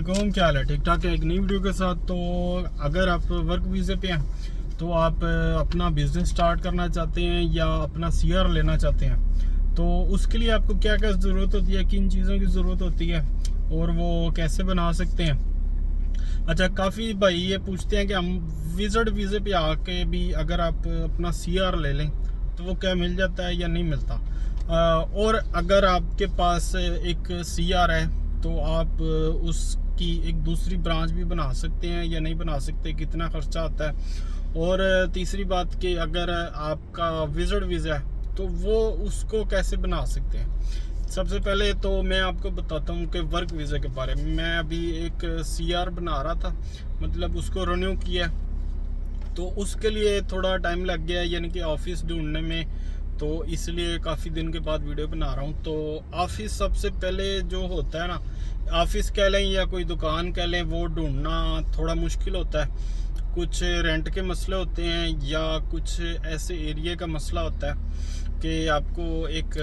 वालेकुम, क्या हाल है? ठीक ठाक है। एक नई वीडियो के साथ। तो अगर आप वर्क वीज़े पे हैं तो आप अपना बिज़नेस स्टार्ट करना चाहते हैं या अपना सीआर लेना चाहते हैं, तो उसके लिए आपको क्या क्या ज़रूरत होती है, किन चीज़ों की ज़रूरत होती है और वो कैसे बना सकते हैं। अच्छा, काफ़ी भाई ये पूछते हैं कि हम विजिट वीज़े पे आके भी अगर आप अपना सीआर ले लें तो वो क्या मिल जाता है या नहीं मिलता। और अगर आपके पास एक सीआर है तो आप उसकी एक दूसरी ब्रांच भी बना सकते हैं या नहीं बना सकते, कितना खर्चा आता है। और तीसरी बात कि अगर आपका विजिट वीज़ा है तो वो उसको कैसे बना सकते हैं। सबसे पहले तो मैं आपको बताता हूँ कि वर्क वीज़ा के बारे में। मैं अभी एक सीआर बना रहा था, मतलब उसको रिन्यू किया, तो उसके लिए थोड़ा टाइम लग गया, यानी कि ऑफिस ढूंढने में। तो इसलिए काफ़ी दिन के बाद वीडियो बना रहा हूँ। तो ऑफिस सबसे पहले जो होता है ना, ऑफिस कह लें या कोई दुकान कह लें, वो ढूंढना थोड़ा मुश्किल होता है। कुछ रेंट के मसले होते हैं या कुछ ऐसे एरिया का मसला होता है कि आपको एक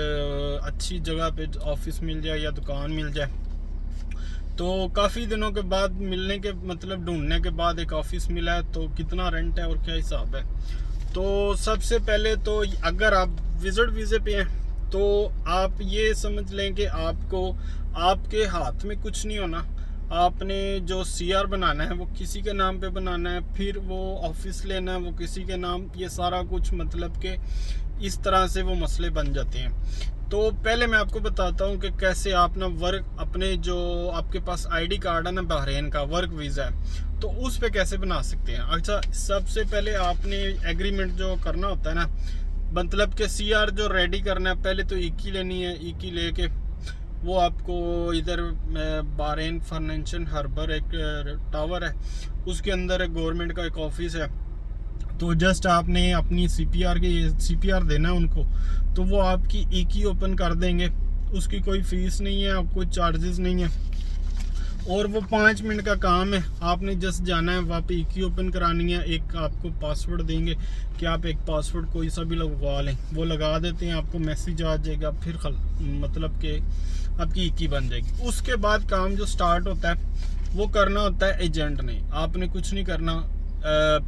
अच्छी जगह पे ऑफिस मिल जाए या दुकान मिल जाए। तो काफ़ी दिनों के बाद मिलने के मतलब ढूंढने के बाद एक ऑफिस मिला है, तो कितना रेंट है और क्या हिसाब है। तो सबसे पहले तो अगर आप विजिट वीज़े पे हैं तो आप ये समझ लें कि आपको आपके हाथ में कुछ नहीं होना। आपने जो सीआर बनाना है वो किसी के नाम पे बनाना है, फिर वो ऑफिस लेना है वो किसी के नाम, ये सारा कुछ मतलब कि इस तरह से वो मसले बन जाते हैं। तो पहले मैं आपको बताता हूँ कि कैसे आप ना वर्क अपने जो आपके पास आईडी कार्ड है ना बहरीन का वर्क वीज़ा है, तो उस पे कैसे बना सकते हैं। अच्छा, सबसे पहले आपने एग्रीमेंट जो करना होता है ना, मतलब कि सीआर जो रेडी करना है, पहले तो ईकी लेनी है। ईकी लेके वो आपको इधर बहरीन फाइनेंशियल हार्बर एक टावर है, उसके अंदर गवर्नमेंट का एक ऑफिस है। तो जस्ट आपने अपनी सीपीआर देना है उनको, तो वो आपकी ईकी ओपन कर देंगे। उसकी कोई फीस नहीं है, कोई चार्जेस नहीं है, और वो 5 मिनट का काम है। आपने जस्ट जाना है वहाँ पे ईकी ओपन करानी है। एक आपको पासवर्ड देंगे कि आप एक पासवर्ड कोई सा भी लगवा लें, वो लगा देते हैं, आपको मैसेज आ जाएगा, फिर मतलब कि आपकी ईकी बन जाएगी। उसके बाद काम जो स्टार्ट होता है वो करना होता है एजेंट ने, आपने कुछ नहीं करना।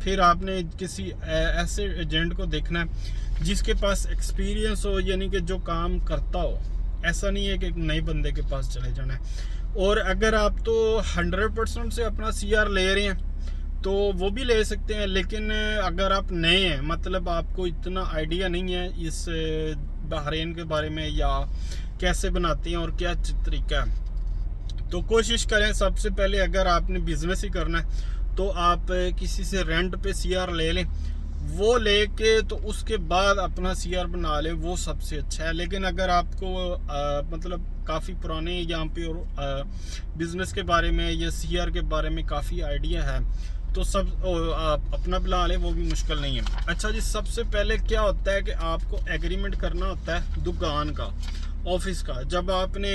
फिर आपने किसी ऐसे एजेंट को देखना है जिसके पास एक्सपीरियंस हो, यानी कि जो काम करता हो। ऐसा नहीं है कि एक नए बंदे के पास चले जाना है। और अगर आप तो 100% से अपना सीआर ले रहे हैं तो वो भी ले सकते हैं, लेकिन अगर आप नए हैं, मतलब आपको इतना आइडिया नहीं है इस बहरीन के बारे में या कैसे बनाते हैं और क्या तरीका है, तो कोशिश करें सबसे पहले अगर आपने बिजनेस ही करना है तो आप किसी से रेंट पे सीआर ले लें। वो लेके तो उसके बाद अपना सीआर बना ले, वो सबसे अच्छा है। लेकिन अगर आपको मतलब काफ़ी पुराने यहाँ पे और बिजनेस के बारे में या सीआर के बारे में काफ़ी आइडिया है, तो आप अपना बना लें, वो भी मुश्किल नहीं है। अच्छा जी, सबसे पहले क्या होता है कि आपको एग्रीमेंट करना होता है दुकान का, ऑफिस का। जब आपने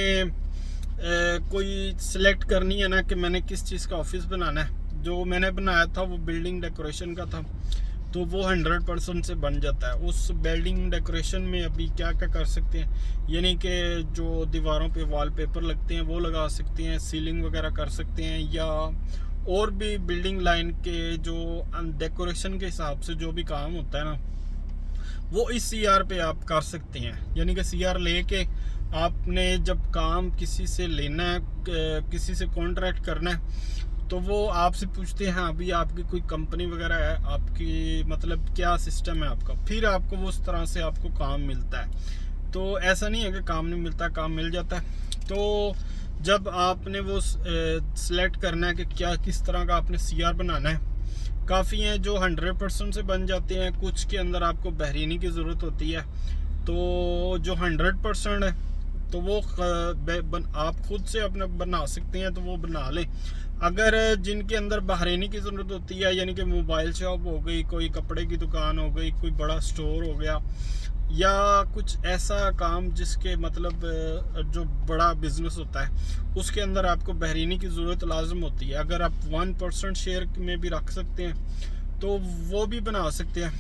कोई सिलेक्ट करनी है ना कि मैंने किस चीज़ का ऑफिस बनाना है, जो मैंने बनाया था वो बिल्डिंग डेकोरेशन का था, तो वो 100% से बन जाता है। उस बिल्डिंग डेकोरेशन में अभी क्या क्या कर सकते हैं, यानी कि जो दीवारों पे वॉलपेपर लगते हैं वो लगा सकते हैं, सीलिंग वगैरह कर सकते हैं, या और भी बिल्डिंग लाइन के जो डेकोरेशन के हिसाब से जो भी काम होता है ना, वो इस सीआर पे आप कर सकते हैं। यानी कि सीआर लेके आपने जब काम किसी से लेना है, किसी से कॉन्ट्रैक्ट करना है, तो वो आपसे पूछते हैं अभी आपकी कोई कंपनी वगैरह है, आपकी मतलब क्या सिस्टम है आपका, फिर आपको वो उस तरह से आपको काम मिलता है। तो ऐसा नहीं है कि काम नहीं मिलता, काम मिल जाता है। तो जब आपने वो सिलेक्ट करना है कि क्या किस तरह का आपने सीआर बनाना है, काफ़ी हैं जो 100% से बन जाते हैं, कुछ के अंदर आपको बहरीनी की ज़रूरत होती है। तो जो 100% है तो वो आप खुद से अपना बना सकते हैं, तो वो बना लें। अगर जिनके अंदर बहरीनी की ज़रूरत होती है, यानी कि मोबाइल शॉप हो गई, कोई कपड़े की दुकान हो गई, कोई बड़ा स्टोर हो गया, या कुछ ऐसा काम जिसके मतलब जो बड़ा बिजनेस होता है, उसके अंदर आपको बहरीनी की ज़रूरत लाजम होती है। अगर आप 1% शेयर में भी रख सकते हैं तो वो भी बना सकते हैं,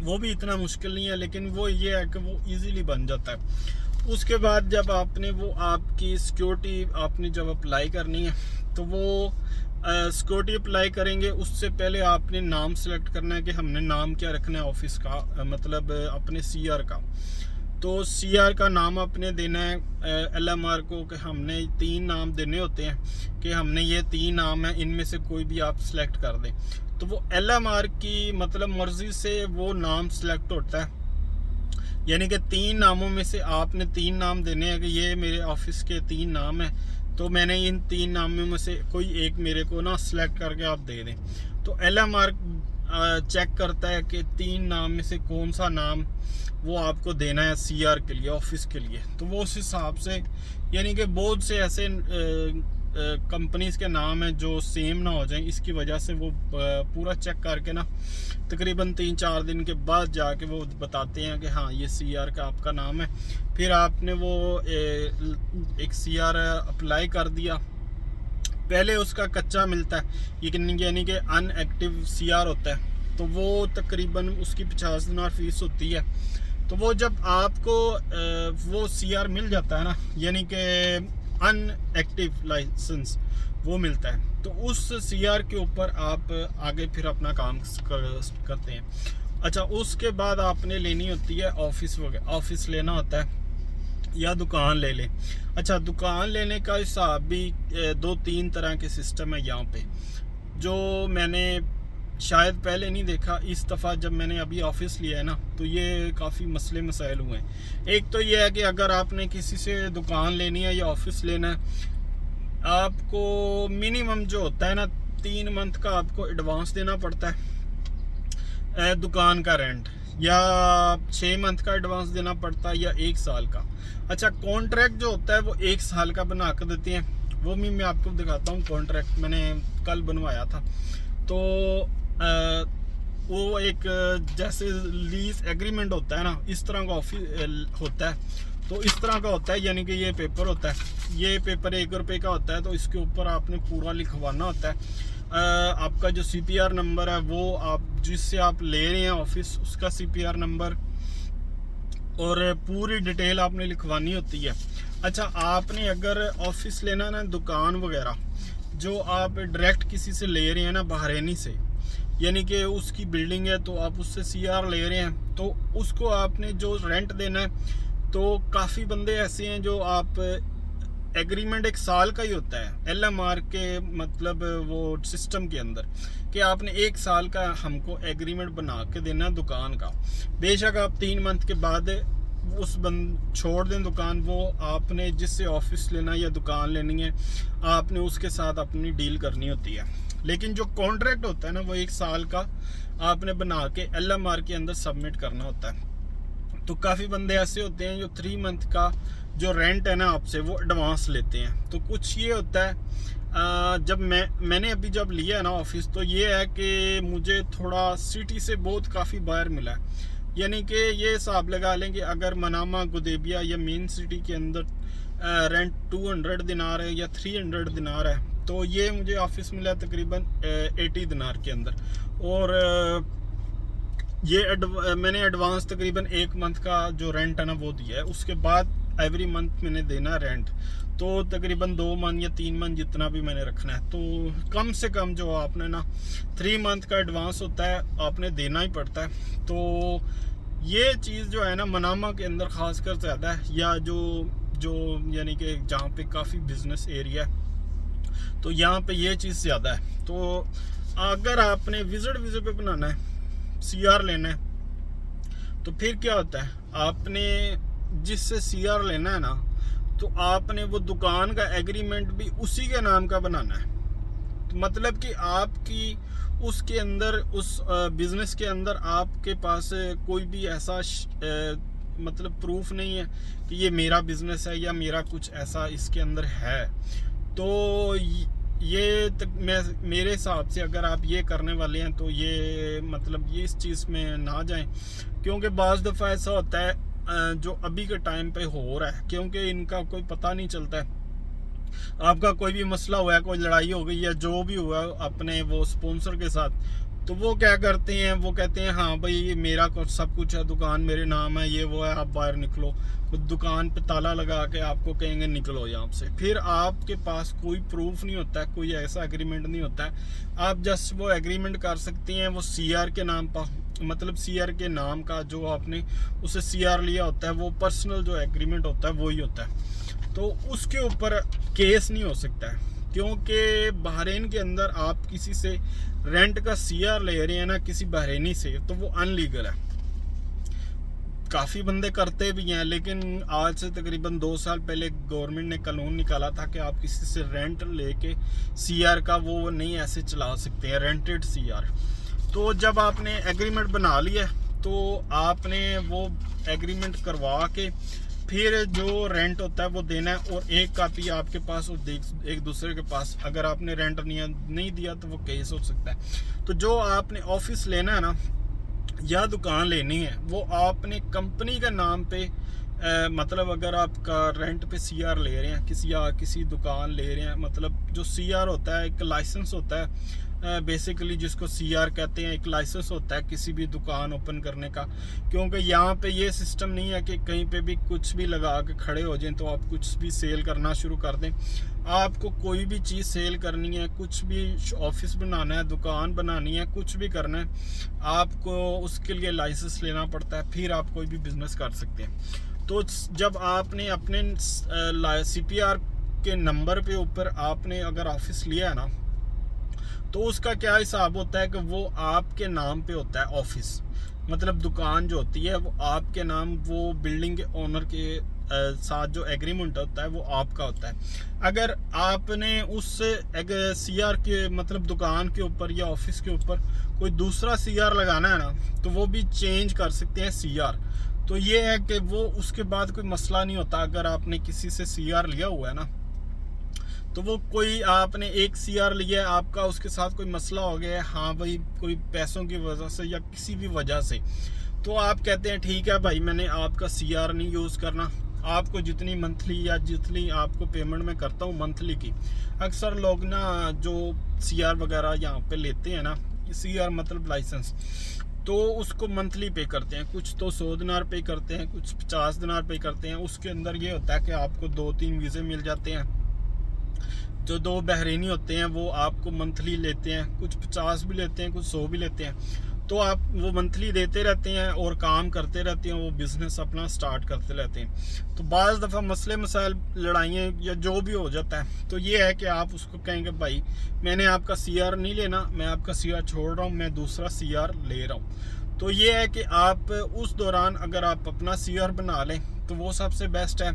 वो भी इतना मुश्किल नहीं है। लेकिन वो ये है कि वो इजीली बन जाता है। उसके बाद जब आपने वो आपकी सिक्योरिटी आपने जब अप्लाई करनी है तो वो सिक्योरिटी अप्लाई करेंगे। उससे पहले आपने नाम सेलेक्ट करना है कि हमने नाम क्या रखना है ऑफिस का, मतलब अपने सीआर का। तो सीआर का नाम आपने देना है एलएमआर को, कि हमने 3 नाम देने होते हैं कि हमने ये 3 नाम है, इनमें से कोई भी आप सिलेक्ट कर दें। तो वो एलएमआर की मतलब मर्जी से वो नाम सिलेक्ट होता है, यानी कि 3 नामों में से आपने 3 नाम देने हैं कि ये मेरे ऑफिस के 3 नाम हैं, तो मैंने इन 3 नामों में से कोई एक मेरे को ना सिलेक्ट करके आप दे दें। तो एलएमआर चेक करता है कि 3 नाम में से कौन सा नाम वो आपको देना है सीआर के लिए, ऑफिस के लिए। तो वो उस हिसाब से, यानी कि बहुत से ऐसे कंपनीज के नाम हैं जो सेम ना हो जाएं, इसकी वजह से वो पूरा चेक करके ना तकरीबन 3-4 दिन के बाद जाके वो बताते हैं कि हाँ ये सीआर का आपका नाम है। फिर आपने वो एक सीआर अप्लाई कर दिया। पहले उसका कच्चा मिलता है, यानी कि अनएक्टिव सीआर होता है, तो वो तकरीबन उसकी 50 दिनार फीस होती है। तो वो जब आपको वो सीआर मिल जाता है ना, यानी कि अनएक्टिव लाइसेंस वो मिलता है, तो उस सीआर के ऊपर आप आगे फिर अपना काम करते हैं। अच्छा, उसके बाद आपने लेनी होती है ऑफिस लेना होता है या दुकान ले लें। अच्छा, दुकान लेने का हिसाब भी 2-3 तरह के सिस्टम है यहाँ पे, जो मैंने शायद पहले नहीं देखा। इस दफ़ा जब मैंने अभी ऑफिस लिया है ना, तो ये काफ़ी मसले मसाइल हुए हैं। एक तो ये है कि अगर आपने किसी से दुकान लेनी है या ऑफिस लेना है, आपको मिनिमम जो होता है ना 3 मंथ का आपको एडवांस देना पड़ता है दुकान का रेंट, या 6 मंथ का एडवांस देना पड़ता है, या 1 साल का। अच्छा, कॉन्ट्रैक्ट जो होता है वो 1 साल का बना कर देते हैं। वो भी मैं आपको दिखाता हूँ। कॉन्ट्रैक्ट मैंने कल बनवाया था, तो वो एक जैसे लीज एग्रीमेंट होता है ना, इस तरह का ऑफिस होता है। तो इस तरह का होता है, यानी कि ये पेपर होता है, ये पेपर 1 रुपये का होता है। तो इसके ऊपर आपने पूरा लिखवाना होता है। आपका जो सीपीआर नंबर है, वो आप जिससे आप ले रहे हैं ऑफिस, उसका सीपीआर नंबर और पूरी डिटेल आपने लिखवानी होती है। अच्छा, आपने अगर ऑफिस लेना ना, दुकान वगैरह जो आप डायरेक्ट किसी से ले रहे हैं ना, बहरैनी से, यानी कि उसकी बिल्डिंग है तो आप उससे सीआर ले रहे हैं, तो उसको आपने जो रेंट देना है, तो काफ़ी बंदे ऐसे हैं जो आप एग्रीमेंट 1 साल का ही होता है एलएमआर के मतलब वो सिस्टम के अंदर, कि आपने 1 साल का हमको एग्रीमेंट बना के देना है दुकान का। बेशक आप 3 मंथ के बाद उस छोड़ दें दुकान, वो आपने जिससे ऑफिस लेना या दुकान लेनी है, आपने उसके साथ अपनी डील करनी होती है। लेकिन जो कॉन्ट्रैक्ट होता है ना, वो 1 साल का आपने बना के एलएमआर के अंदर सबमिट करना होता है। तो काफ़ी बंदे ऐसे होते हैं जो 3 मंथ का जो रेंट है ना आपसे, वो एडवांस लेते हैं। तो कुछ ये होता है, जब मैंने अभी जब लिया है ना ऑफिस, तो ये है कि मुझे थोड़ा सिटी से बहुत काफ़ी बाहर मिला है। यानी कि ये हिसाब लगा लें कि अगर मनामा गुदेबिया या मेन सिटी के अंदर रेंट 200 दिनार है या 300 दिनार है, तो ये मुझे ऑफिस मिला तकरीबन 80 दिनार के अंदर। और ये मैंने एडवांस तकरीबन 1 मंथ का जो रेंट है ना वो दिया है। उसके बाद एवरी मंथ मैंने देना रेंट, तो तकरीबन 2 मंथ या 3 मंथ जितना भी मैंने रखना है। तो कम से कम जो आपने ना 3 मंथ का एडवांस होता है, आपने देना ही पड़ता है। तो ये चीज़ जो है ना मनामा के अंदर ख़ासकर ज़्यादा है, या जो यानी कि जहाँ पे काफ़ी बिजनेस एरिया है, तो यहाँ पे ये चीज़ ज़्यादा है। तो अगर आपने विजिट पे बनाना है, सीआर लेना है, तो फिर क्या होता है, आपने जिससे सीआर लेना है ना, तो आपने वो दुकान का एग्रीमेंट भी उसी के नाम का बनाना है। तो मतलब कि आपकी उसके अंदर, उस बिजनेस के अंदर आपके पास कोई भी ऐसा मतलब प्रूफ नहीं है कि ये मेरा बिजनेस है या मेरा कुछ ऐसा इसके अंदर है। तो ये मेरे हिसाब से अगर आप ये करने वाले हैं, तो ये मतलब ये इस चीज़ में ना जाएं, क्योंकि बाज़ दफ़ा ऐसा होता है जो अभी के टाइम पे हो रहा है, क्योंकि इनका कोई पता नहीं चलता है। आपका कोई भी मसला हुआ है, कोई लड़ाई हो गई है, जो भी हुआ अपने वो स्पॉन्सर के साथ, तो वो क्या करते हैं, वो कहते हैं हाँ भाई ये मेरा कुछ सब कुछ है, दुकान मेरे नाम है, ये वो है, आप बाहर निकलो। वो दुकान पे ताला लगा के आपको कहेंगे निकलो यहाँ से। फिर आपके पास कोई प्रूफ नहीं होता है, कोई ऐसा एग्रीमेंट नहीं होता है। आप जस्ट वो एग्रीमेंट कर सकते हैं, वो सीआर के नाम पर, मतलब सीआर के नाम का जो आपने उसे सीआर लिया होता है, वो पर्सनल जो एग्रीमेंट होता है वही होता है। तो उसके ऊपर केस नहीं हो सकता है, क्योंकि बहरीन के अंदर आप किसी से रेंट का सीआर ले रहे हैं ना, किसी बहरीनी से, तो वो अनलीगल है। काफ़ी बंदे करते भी हैं, लेकिन आज से तकरीबन 2 साल पहले गवर्नमेंट ने कानून निकाला था कि आप किसी से रेंट लेके सीआर का वो नहीं ऐसे चला सकते हैं, रेंटेड सीआर। तो जब आपने एग्रीमेंट बना लिया तो आपने वो एग्रीमेंट करवा के फिर जो रेंट होता है वो देना है, और एक कापी आपके पास और एक दूसरे के पास। अगर आपने रेंट नहीं दिया तो वो केस हो सकता है। तो जो आपने ऑफिस लेना है ना या दुकान लेनी है, वो आपने कंपनी के नाम पे मतलब अगर आपका रेंट पे सीआर ले रहे हैं किसी दुकान ले रहे हैं, मतलब जो सीआर होता है एक लाइसेंस होता है बेसिकली, जिसको सीआर कहते हैं, एक लाइसेंस होता है किसी भी दुकान ओपन करने का। क्योंकि यहाँ पे ये सिस्टम नहीं है कि कहीं पे भी कुछ भी लगा के खड़े हो जाएं तो आप कुछ भी सेल करना शुरू कर दें। आपको कोई भी चीज़ सेल करनी है, कुछ भी ऑफिस बनाना है, दुकान बनानी है, कुछ भी करना है, आपको उसके लिए लाइसेंस लेना पड़ता है, फिर आप कोई भी बिजनेस कर सकते हैं। तो जब आपने अपने सीपीआर के नंबर पे ऊपर आपने अगर ऑफिस लिया है ना, तो उसका क्या हिसाब होता है कि वो आपके नाम पे होता है ऑफिस, मतलब दुकान जो होती है वो आपके नाम, वो बिल्डिंग के ओनर के साथ जो एग्रीमेंट होता है वो आपका होता है। अगर आपने उस सीआर के मतलब दुकान के ऊपर या ऑफिस के ऊपर कोई दूसरा सीआर लगाना है ना, तो वो भी चेंज कर सकते हैं सीआर। तो ये है कि वो उसके बाद कोई मसला नहीं होता। अगर आपने किसी से सीआर लिया हुआ है ना, तो वो कोई आपने एक सीआर लिया है आपका, उसके साथ कोई मसला हो गया है, हाँ भाई कोई पैसों की वजह से या किसी भी वजह से, तो आप कहते हैं ठीक है भाई मैंने आपका सीआर नहीं यूज़ करना, आपको जितनी मंथली या जितनी आपको पेमेंट मैं करता हूँ मंथली की। अक्सर लोग ना जो सीआर वगैरह यहाँ पे लेते हैं ना, सीआर मतलब लाइसेंस, तो उसको मंथली पे करते हैं। कुछ तो 100 दिनार पे करते हैं, कुछ 50 दिनार पे करते हैं। उसके अंदर ये होता है कि आपको 2-3 वीज़े मिल जाते हैं। जो 2 बहरीनी होते हैं वो आपको मंथली लेते हैं, कुछ 50 भी लेते हैं, कुछ 100 भी लेते हैं। तो आप वो मंथली देते रहते हैं और काम करते रहते हैं, वो बिज़नेस अपना स्टार्ट करते रहते हैं। तो बाज़ दफ़ा मसले मसाइल लड़ाइयाँ या जो भी हो जाता है, तो ये है कि आप उसको कहेंगे भाई मैंने आपका सीआर नहीं लेना, मैं आपका सीआर छोड़ रहा हूँ, मैं दूसरा सीआर ले रहा हूँ। तो ये है कि आप उस दौरान अगर आप अपना सीआर बना लें तो वो सबसे बेस्ट है।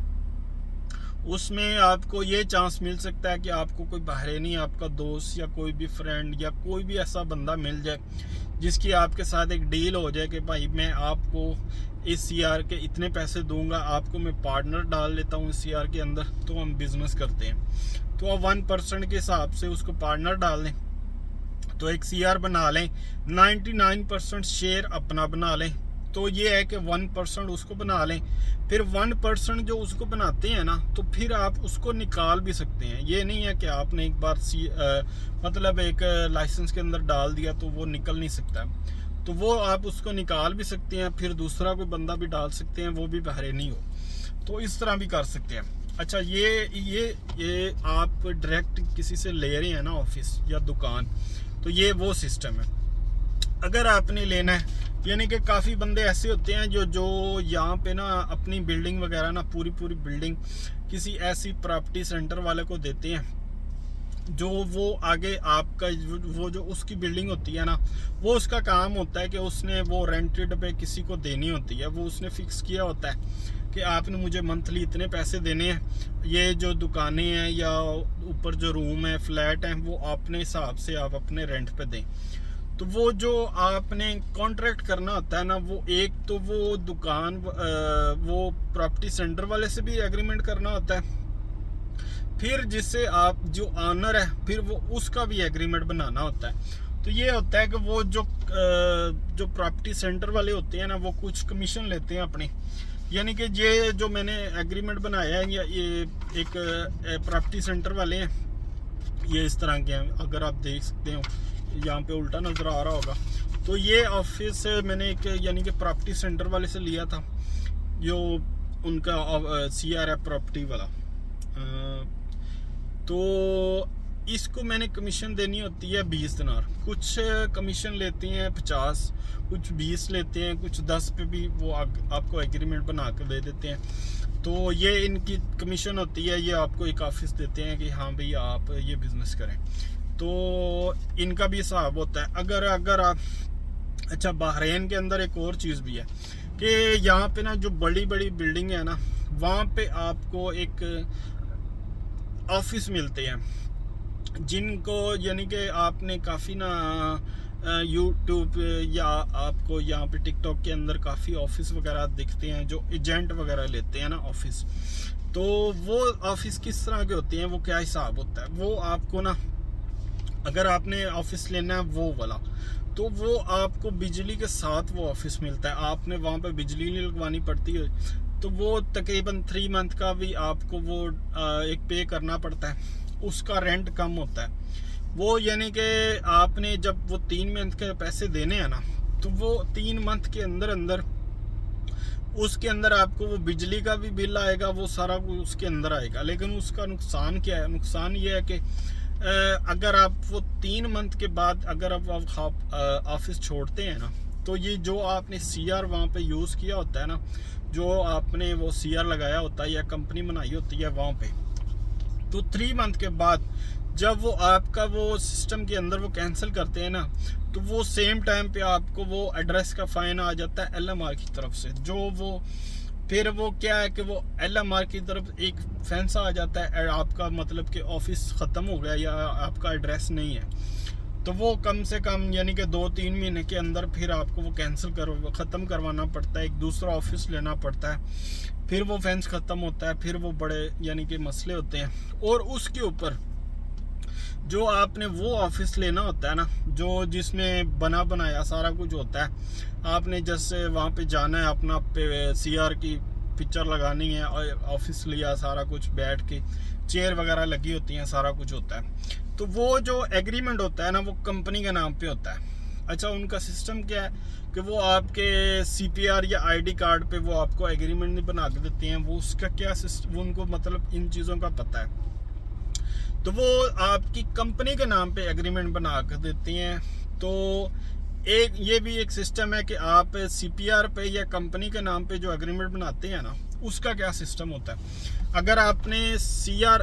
उसमें आपको ये चांस मिल सकता है कि आपको कोई बहरीनी आपका दोस्त या कोई भी फ्रेंड या कोई भी ऐसा बंदा मिल जाए जिसकी आपके साथ एक डील हो जाए कि भाई मैं आपको इस सीआर के इतने पैसे दूंगा, आपको मैं पार्टनर डाल लेता हूँ इस सीआर के अंदर, तो हम बिजनेस करते हैं। तो आप 1% के हिसाब से उसको पार्टनर डाल लें, तो एक सीआर बना लें, 99% शेयर अपना बना लें। तो ये है कि 1% उसको बना लें, फिर 1% जो उसको बनाते हैं ना, तो फिर आप उसको निकाल भी सकते हैं। ये नहीं है कि आपने एक बार मतलब एक लाइसेंस के अंदर डाल दिया तो वो निकल नहीं सकता, तो वो आप उसको निकाल भी सकते हैं, फिर दूसरा कोई बंदा भी डाल सकते हैं, वो भी बहरीनी हो, तो इस तरह भी कर सकते हैं। अच्छा, ये आप डायरेक्ट किसी से ले रहे हैं ना ऑफिस या दुकान, तो ये वो सिस्टम है। अगर आपने लेना है, यानी कि काफ़ी बंदे ऐसे होते हैं जो यहाँ पे ना अपनी बिल्डिंग वगैरह ना पूरी बिल्डिंग किसी ऐसी प्रॉपर्टी सेंटर वाले को देते हैं, जो वो आगे आपका वो जो उसकी बिल्डिंग होती है ना, वो उसका काम होता है कि उसने वो रेंटेड पे किसी को देनी होती है। वो उसने फिक्स किया होता है कि आपने मुझे मंथली इतने पैसे देने हैं, ये जो दुकानें हैं या ऊपर जो रूम है, फ्लैट हैं, वो अपने हिसाब से आप अपने रेंट पे दें। तो वो जो आपने कॉन्ट्रैक्ट करना होता है ना, वो एक तो वो दुकान वो प्रॉपर्टी सेंटर वाले से भी एग्रीमेंट करना होता है, फिर जिससे आप जो ऑनर है फिर वो उसका भी एग्रीमेंट बनाना होता है। तो ये होता है कि वो जो प्रॉपर्टी सेंटर वाले होते हैं ना, वो कुछ कमीशन लेते हैं अपने, यानी कि ये जो मैंने एग्रीमेंट बनाया है, या ये एक प्रॉपर्टी सेंटर वाले हैं, ये इस तरह के हैं, अगर आप देख सकते हो यहाँ पे उल्टा नज़र आ रहा होगा। तो ये ऑफिस मैंने एक यानी कि प्रॉपर्टी सेंटर वाले से लिया था, जो उनका CR है प्रॉपर्टी वाला। तो इसको मैंने कमीशन देनी होती है 20 दिनार। कुछ कमीशन लेती हैं 50, कुछ 20 लेते हैं, कुछ 10 पे भी वो आपको एग्रीमेंट बना कर दे देते हैं। तो ये इनकी कमीशन होती है। ये आपको एक ऑफिस देते हैं कि हाँ भाई आप ये बिज़नेस करें, तो इनका भी हिसाब होता है। अगर आप अच्छा, बहरीन के अंदर एक और चीज़ भी है कि यहाँ पे ना जो बड़ी बड़ी बिल्डिंग है ना, वहाँ पे आपको एक ऑफिस मिलते हैं जिनको यानी कि आपने काफ़ी ना यूट्यूब या आपको यहाँ पे टिकटॉक के अंदर काफ़ी ऑफिस वगैरह दिखते हैं जो एजेंट वगैरह लेते हैं ना ऑफिस। तो वो ऑफिस किस तरह के होते हैं, वो क्या हिसाब होता है, वो आपको ना अगर आपने ऑफिस लेना है वो वाला, तो वो आपको बिजली के साथ वो ऑफिस मिलता है। आपने वहाँ पे बिजली नहीं लगवानी पड़ती है, तो वो तकरीबन 3 मंथ का भी आपको वो एक पे करना पड़ता है। उसका रेंट कम होता है वो, यानी कि आपने जब वो 3 मंथ के पैसे देने हैं ना, तो वो 3 मंथ के अंदर अंदर उसके अंदर आपको वो बिजली का भी बिल आएगा, वो सारा कुछ उसके अंदर आएगा। लेकिन उसका नुकसान क्या है, नुकसान ये है कि अगर आप वो 3 मंथ के बाद अगर आप ऑफिस छोड़ते हैं ना, तो ये जो आपने CR वहाँ पे यूज़ किया होता है ना, जो आपने वो CR लगाया होता है या कंपनी बनाई होती है वहाँ पे, तो 3 मंथ के बाद जब वो आपका वो सिस्टम के अंदर वो कैंसिल करते हैं ना, तो वो सेम टाइम पे आपको वो एड्रेस का फाइन आ जाता है LMR की तरफ से। जो वो फिर वो क्या है कि वो LMR की तरफ एक फेंस आ जाता है आपका, मतलब कि ऑफिस ख़त्म हो गया या आपका एड्रेस नहीं है, तो वो कम से कम यानी कि 2-3 महीने के अंदर फिर आपको वो कैंसिल ख़त्म करवाना पड़ता है, एक दूसरा ऑफिस लेना पड़ता है, फिर वो फेंस ख़त्म होता है, फिर वो बड़े यानी कि मसले होते हैं। और उसके ऊपर जो आपने वो ऑफिस लेना होता है ना, जो जिसमें बना बनाया सारा कुछ होता है, आपने जैसे वहाँ पे जाना है, अपना CR की पिक्चर लगानी है, और ऑफिस लिया, सारा कुछ बैठ के चेयर वगैरह लगी होती हैं, सारा कुछ होता है। तो वो जो एग्रीमेंट होता है ना, वो कंपनी के नाम पे होता है। अच्छा, उनका सिस्टम क्या है कि वो आपके CPR या ID कार्ड पे वो आपको एग्रीमेंट नहीं बना के देते हैं। वो उसका क्या सिस्टम, वो उनको मतलब इन चीज़ों का पता है, तो वो आपकी कंपनी के नाम पे एग्रीमेंट बना कर देती हैं। तो एक ये भी एक सिस्टम है कि आप CPR पे या कंपनी के नाम पे जो एग्रीमेंट बनाते हैं ना, उसका क्या सिस्टम होता है। अगर आपने CR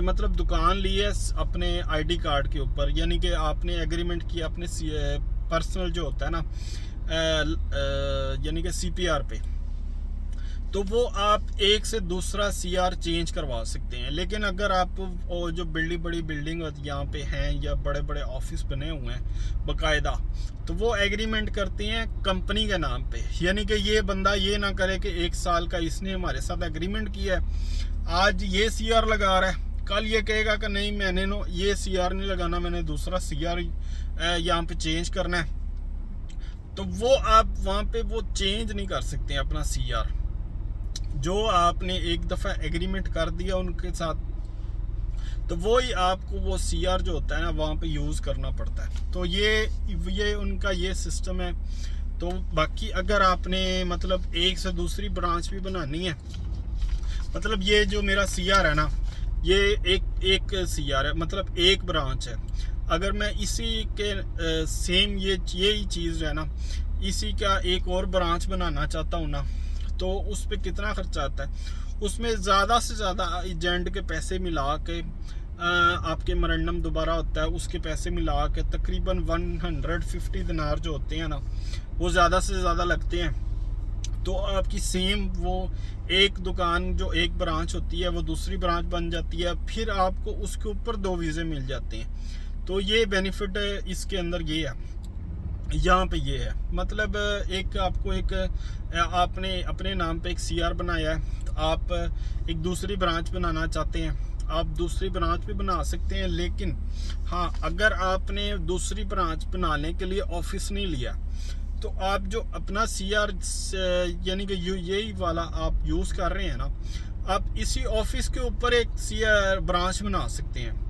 मतलब दुकान ली है अपने ID कार्ड के ऊपर, यानी कि आपने एग्रीमेंट किया अपने पर्सनल जो होता है ना, यानी कि CPR पे, तो वो आप एक से दूसरा CR चेंज करवा सकते हैं। लेकिन अगर आप जो बड़ी बिल्डिंग यहाँ पे हैं या बड़े बड़े ऑफिस बने हुए हैं बाकायदा, तो वो एग्रीमेंट करते हैं कंपनी के नाम पे। यानी कि ये बंदा ये ना करे कि 1 साल का इसने हमारे साथ एग्रीमेंट किया है, आज ये CR लगा रहा है, कल ये कहेगा कि नहीं मैंने ये CR नहीं लगाना, मैंने दूसरा CR यहाँ पे चेंज करना है, तो वो आप वहाँ पे वो चेंज नहीं कर सकते हैं अपना CR। जो आपने एक दफ़ा एग्रीमेंट कर दिया उनके साथ, तो वो ही आपको वो CR जो होता है ना वहाँ पे यूज़ करना पड़ता है। तो ये उनका ये सिस्टम है। तो बाकी अगर आपने मतलब एक से दूसरी ब्रांच भी बनानी है, मतलब ये जो मेरा CR है ना, ये एक CR है, मतलब एक ब्रांच है। अगर मैं इसी के सेम यही चीज़ है ना, इसी का एक और ब्रांच बनाना चाहता हूँ ना, तो उस पर कितना खर्चा आता है, उसमें ज़्यादा से ज़्यादा एजेंट के पैसे मिला के आपके मरंडम दोबारा होता है, उसके पैसे मिला के तकरीबन 150 दिनार जो होते हैं ना, वो ज़्यादा से ज़्यादा लगते हैं। तो आपकी सेम वो एक दुकान जो एक ब्रांच होती है वो दूसरी ब्रांच बन जाती है, फिर आपको उसके ऊपर 2 वीज़े मिल जाते हैं। तो ये बेनिफिट इसके अंदर ये है, यहाँ पे ये है। मतलब एक आपको एक आपने अपने नाम पे एक CR बनाया है, तो आप एक दूसरी ब्रांच बनाना चाहते हैं, आप दूसरी ब्रांच भी बना सकते हैं। लेकिन हाँ, अगर आपने दूसरी ब्रांच बनाने के लिए ऑफिस नहीं लिया, तो आप जो अपना CR यानी कि यही वाला आप यूज़ कर रहे हैं ना, आप इसी ऑफिस के ऊपर एक CR ब्रांच बना सकते हैं।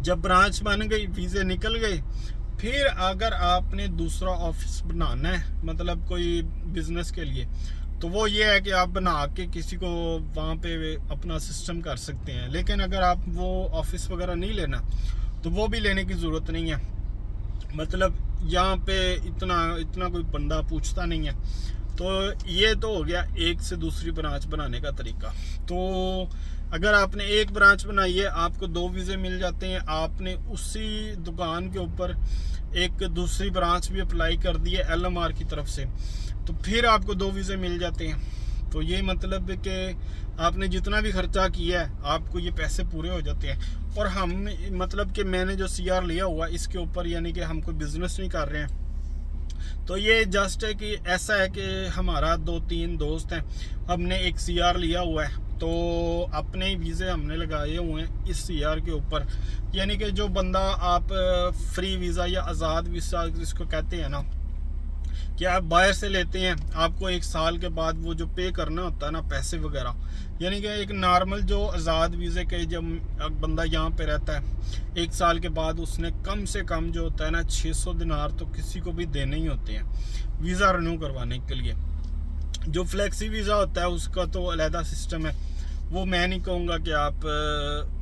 जब ब्रांच बन गई, वीज़े निकल गए, फिर अगर आपने दूसरा ऑफिस बनाना है मतलब कोई बिजनेस के लिए, तो वो ये है कि आप बना के किसी को वहाँ पे अपना सिस्टम कर सकते हैं। लेकिन अगर आप वो ऑफिस वगैरह नहीं लेना तो वो भी लेने की ज़रूरत नहीं है। मतलब यहाँ पे इतना कोई बंदा पूछता नहीं है। तो ये तो हो गया एक से दूसरी ब्रांच बनाने का तरीका। तो अगर आपने एक ब्रांच बनाई है, आपको 2 वीज़े मिल जाते हैं। आपने उसी दुकान के ऊपर एक दूसरी ब्रांच भी अप्लाई कर दी है LMR की तरफ से, तो फिर आपको 2 वीज़े मिल जाते हैं। तो ये मतलब कि आपने जितना भी खर्चा किया है आपको ये पैसे पूरे हो जाते हैं। और हम मतलब कि मैंने जो CR लिया हुआ इसके ऊपर, यानी कि हम कोई बिजनेस नहीं कर रहे हैं, तो ये जस्ट है कि ऐसा है कि हमारा 2-3 दोस्त हैं, हमने एक CR लिया हुआ है, तो अपने वीज़े हमने लगाए हुए हैं इस CR के ऊपर। यानी कि जो बंदा आप फ्री वीज़ा या आज़ाद वीज़ा जिसको कहते हैं ना, कि आप बाहर से लेते हैं, आपको 1 साल के बाद वो जो पे करना होता है ना पैसे वगैरह, यानी कि एक नॉर्मल जो आज़ाद वीज़े के जब बंदा यहाँ पे रहता है 1 साल के बाद उसने कम से कम जो होता है ना 600 दिनार तो किसी को भी देने ही होते हैं वीज़ा रिन्यू करवाने के लिए। जो फ्लेक्सी वीज़ा होता है उसका तो अलहदा सिस्टम है। वो मैं नहीं कहूँगा कि आप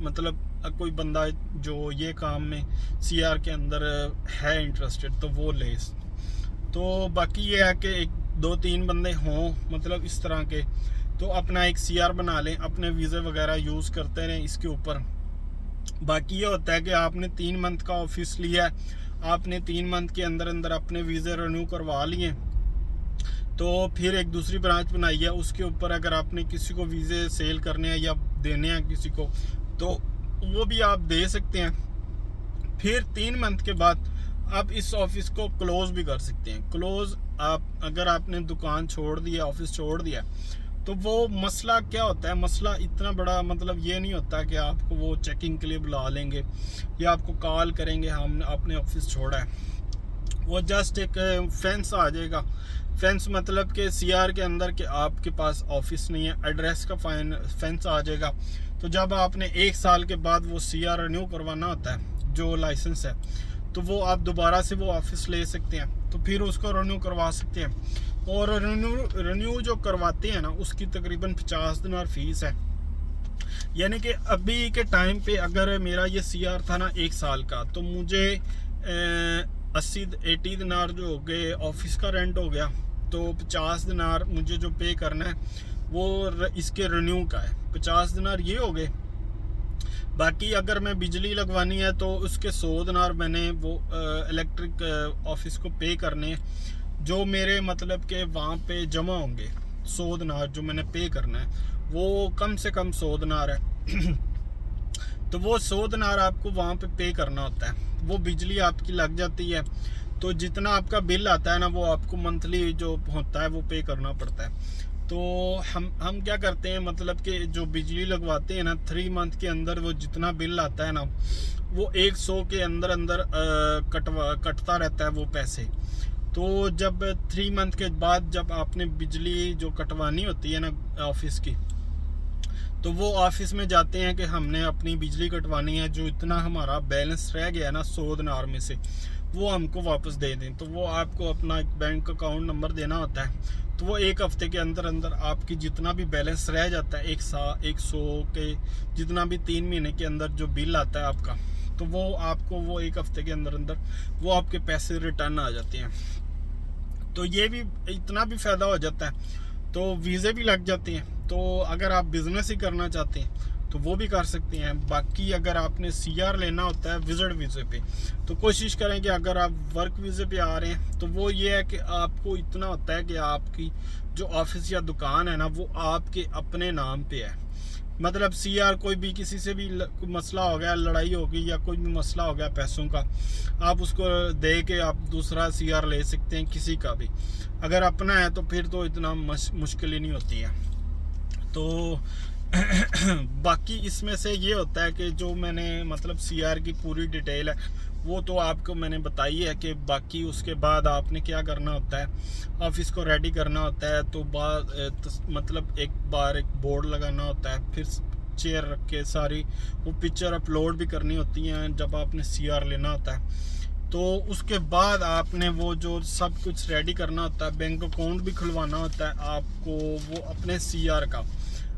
मतलब कोई बंदा जो ये काम में CR के अंदर है इंटरेस्टेड तो वो ले। तो बाकी ये है कि 1-2-3 बंदे हों मतलब इस तरह के, तो अपना एक CR बना लें, अपने वीज़े वगैरह यूज़ करते रहें इसके ऊपर। बाकी ये होता है कि आपने 3 मंथ का ऑफिस लिया है, आपने 3 मंथ के अंदर अंदर अपने वीज़े रिन्यू करवा लिए, तो फिर एक दूसरी ब्रांच बनाई है उसके ऊपर। अगर आपने किसी को वीज़े सेल करने हैं या देने हैं किसी को, तो वो भी आप दे सकते हैं। फिर 3 मंथ के बाद आप इस ऑफिस को क्लोज भी कर सकते हैं। क्लोज आप अगर आपने दुकान छोड़ दी है, ऑफिस छोड़ दिया, तो वो मसला क्या होता है, मसला इतना बड़ा मतलब ये नहीं होता कि आपको वो चेकिंग के लिए बुला लेंगे या आपको कॉल करेंगे हमने अपने ऑफिस छोड़ा है। वो जस्ट एक फेंस आ जाएगा। फेंस मतलब कि CR के अंदर के आपके पास ऑफिस नहीं है, एड्रेस का फेंस आ जाएगा। तो जब आपने 1 साल के बाद वो CR रिन्यू करवाना होता है जो लाइसेंस है, तो वो आप दोबारा से वो ऑफिस ले सकते हैं, तो फिर उसको रिन्यू करवा सकते हैं। और रिन्यू जो करवाते हैं ना उसकी तकरीबन 50 दिनार फीस है। यानी कि अभी के टाइम पे अगर मेरा ये CR था ना 1 साल का, तो मुझे 80 दिनार जो हो गए ऑफिस का रेंट हो गया, तो 50 दिनार मुझे जो पे करना है वो इसके रिन्यू का है, 50 दिनार ये हो गए। बाकी अगर मैं बिजली लगवानी है तो उसके 100 दिनार मैंने वो इलेक्ट्रिक ऑफिस को पे करने, जो मेरे मतलब के वहाँ पे जमा होंगे 100 दिनार जो मैंने पे करना है, वो कम से कम 100 दिनार है। तो वो 100 दिनार आपको वहाँ पे करना होता है। वो बिजली आपकी लग जाती है, तो जितना आपका बिल आता है ना वो आपको मंथली जो होता है वो पे करना पड़ता है। तो हम क्या करते हैं मतलब कि जो बिजली लगवाते हैं ना 3 मंथ के अंदर वो जितना बिल आता है ना वो 100 के अंदर अंदर कटता रहता है वो पैसे। तो जब 3 मंथ के बाद जब आपने बिजली जो कटवानी होती है ना ऑफिस की, तो वो ऑफिस में जाते हैं कि हमने अपनी बिजली कटवानी है, जो इतना हमारा बैलेंस रह गया है ना 100 दिनार में से वो हमको वापस दे दें। तो वो आपको अपना एक बैंक अकाउंट नंबर देना होता है, तो वो 1 हफ्ते के अंदर अंदर आपकी जितना भी बैलेंस रह जाता है 100 के जितना भी 3 महीने के अंदर जो बिल आता है आपका, तो वो आपको वो 1 हफ्ते के अंदर अंदर वो आपके पैसे रिटर्न आ जाते हैं। तो ये भी इतना भी फ़ायदा हो जाता है, तो वीज़े भी लग जाते हैं। तो अगर आप बिज़नेस ही करना चाहते हैं तो वो भी कर सकते हैं। बाकी अगर आपने CR लेना होता है विजिट वीज़े पे, तो कोशिश करें कि अगर आप वर्क वीज़े पे आ रहे हैं तो वो ये है कि आपको इतना होता है कि आपकी जो ऑफिस या दुकान है ना वो आपके अपने नाम पे है। मतलब CR कोई भी किसी से भी कोई मसला हो गया, लड़ाई हो गई या कोई भी मसला हो गया पैसों का, आप उसको दे के आप दूसरा CR ले सकते हैं किसी का भी। अगर अपना है तो फिर तो इतना मुश्किल ही नहीं होती है। तो बाकी इसमें से ये होता है कि जो मैंने मतलब CR की पूरी डिटेल है वो तो आपको मैंने बताई है कि बाकी उसके बाद आपने क्या करना होता है, ऑफिस को रेडी करना होता है। तो मतलब एक बार एक बोर्ड लगाना होता है, फिर चेयर रख के सारी वो पिक्चर अपलोड भी करनी होती हैं जब आपने CR लेना होता है। तो उसके बाद आपने वो जो सब कुछ रेडी करना होता है, बैंक अकाउंट भी खुलवाना होता है आपको वो अपने सीआर का।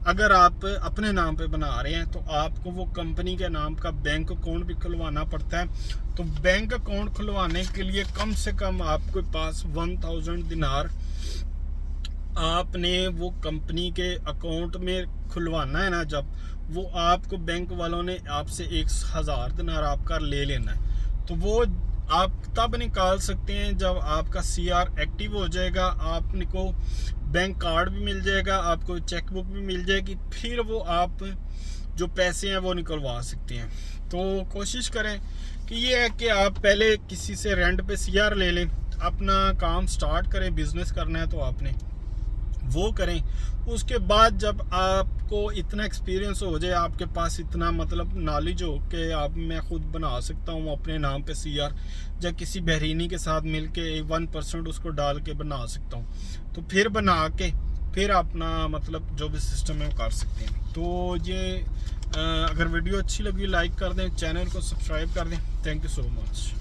अगर आप अपने नाम पे बना रहे हैं तो आपको वो कंपनी के नाम का बैंक अकाउंट भी खुलवाना पड़ता है। तो बैंक अकाउंट खुलवाने के लिए कम से कम आपके पास 1000 दिनार आपने वो कंपनी के अकाउंट में खुलवाना है ना, जब वो आपको बैंक वालों ने आपसे 1000 दिनार आपका ले लेना है। तो वो आप तब निकाल सकते हैं जब आपका सीआर एक्टिव हो जाएगा, आपको बैंक कार्ड भी मिल जाएगा, आपको चेक बुक भी मिल जाएगी, फिर वो आप जो पैसे हैं वो निकलवा सकते हैं। तो कोशिश करें कि ये है कि आप पहले किसी से रेंट पे सीआर ले लें, अपना काम स्टार्ट करें, बिजनेस करना है तो आपने वो करें। उसके बाद जब आपको इतना एक्सपीरियंस हो जाए, आपके पास इतना मतलब नॉलेज हो कि आप मैं खुद बना सकता हूँ अपने नाम पे सीआर, या किसी बहरीनी के साथ मिलके 1% उसको डाल के बना सकता हूँ, तो फिर बना के फिर अपना मतलब जो भी सिस्टम है वो कर सकते हैं। तो ये अगर वीडियो अच्छी लगी लाइक कर दें, चैनल को सब्सक्राइब कर दें। Thank you so much.